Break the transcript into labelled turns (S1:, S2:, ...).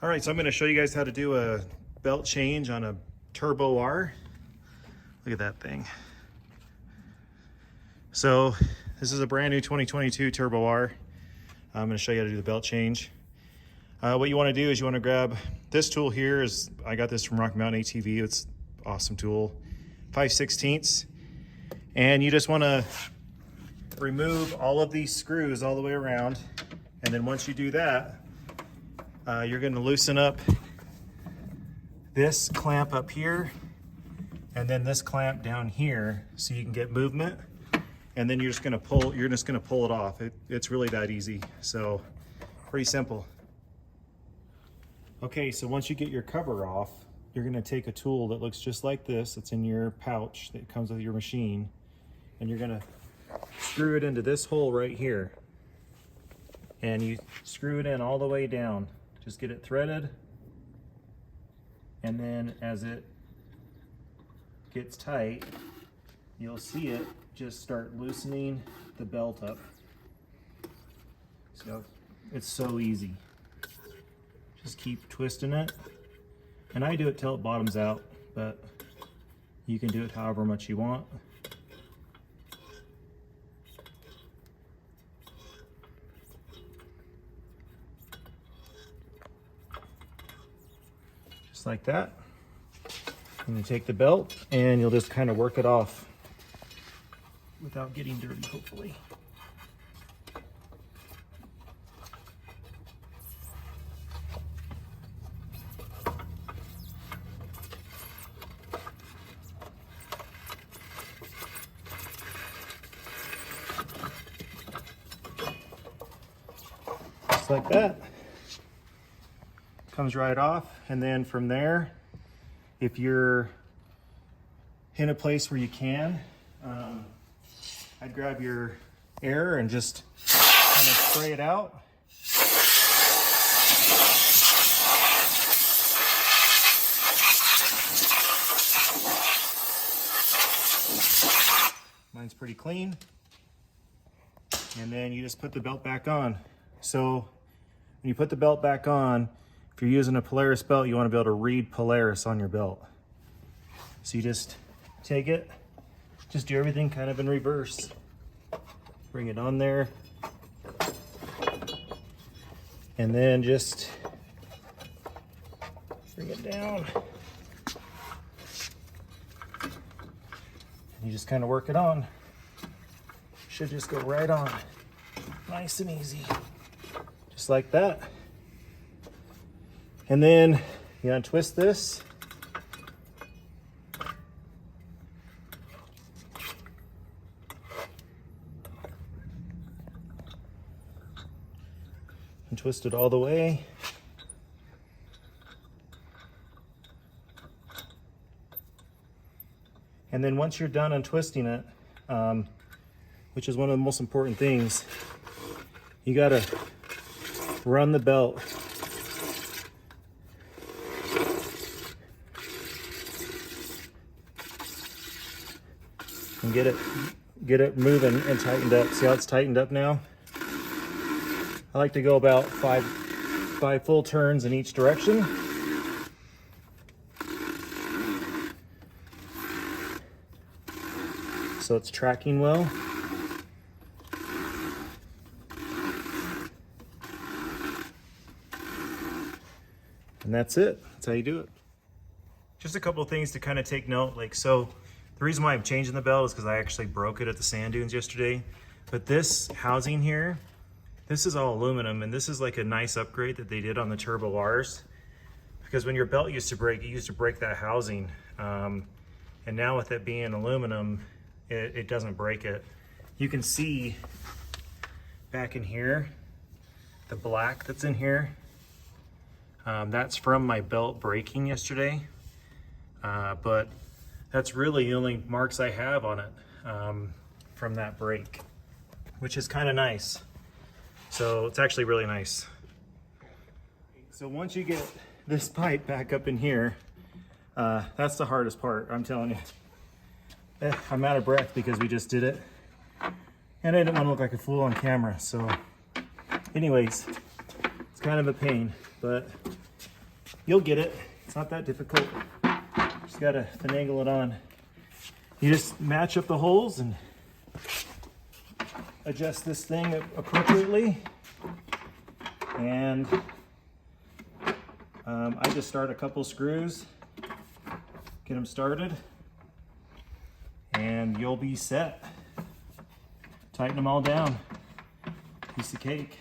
S1: All right, so I'm going to show you guys how to do a belt change on a Turbo R. Look at that thing. So this is a brand new 2022 Turbo R. I'm going to show you how to do the belt change. What you want to do is you want to grab this tool here. I got this from Rocky Mountain ATV. It's an awesome tool. 5/16, and you just want to remove all of these screws all the way around. And then once you do that, you're going to loosen up this clamp up here and then this clamp down here so you can get movement. And then you're just going to pull it off. It's really that easy. So pretty simple. Okay, so once you get your cover off, you're going to take a tool that looks just like this. It's in your pouch that comes with your machine, and you're going to screw it into this hole right here. And you screw it in all the way down. Just get it threaded, and then as it gets tight, you'll see it just start loosening the belt up. So it's so easy. Just keep twisting it. And I do it till it bottoms out, but you can do it however much you want. Just like that. And you take the belt and you'll just kind of work it off without getting dirty, hopefully. Just like that. Comes right off, and then from there, if you're in a place where you can, I'd grab your air and just kind of spray it out. Mine's pretty clean. And then you just put the belt back on. So when you put the belt back on, if you're using a Polaris belt, you want to be able to read Polaris on your belt. So you just take it, just do everything kind of in reverse. Bring it on there. And then just bring it down. And you just kind of work it on. Should just go right on. Nice and easy. Just like that. And then you untwist this. And twist it all the way. And then once you're done untwisting it, which is one of the most important things, you gotta run the belt and get it moving and tightened up. See how it's tightened up now? I like to go about five full turns in each direction. So it's tracking well. And that's it. That's how you do it. Just a couple of things to kind of take note. So the reason why I'm changing the belt is because I actually broke it at the sand dunes yesterday. But this housing here, this is all aluminum, and this is like a nice upgrade that they did on the Turbo Rs. Because when your belt used to break, it used to break that housing. And now with it being aluminum, it doesn't break it. You can see back in here, the black that's in here. That's from my belt breaking yesterday. But that's really the only marks I have on it from that break, which is kind of nice. So it's actually really nice. So once you get this pipe back up in here, that's the hardest part, I'm telling you. I'm out of breath because we just did it. And I didn't want to look like a fool on camera. So anyways, it's kind of a pain, but You'll get it. It's not that difficult. Just gotta finagle it on. You just match up the holes and adjust this thing appropriately. And I just start a couple screws, get them started, and you'll be set. Tighten them all down. Piece of cake.